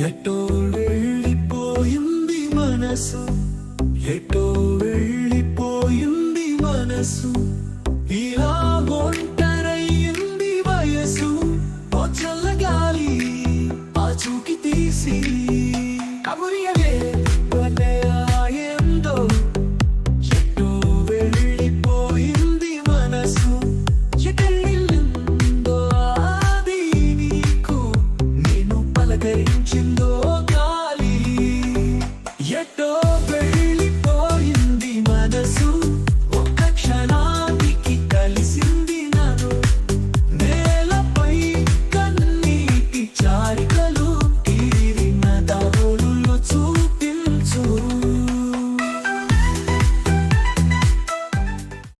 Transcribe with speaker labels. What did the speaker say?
Speaker 1: ఎటో వెళ్ళిపోయింది మనసు, ఎటో వెళ్ళిపోయింది మనసు, ఇలా ఒంటరయ్యింది వయసు. ఓ చల్లగాలి ఆచూకి తీసి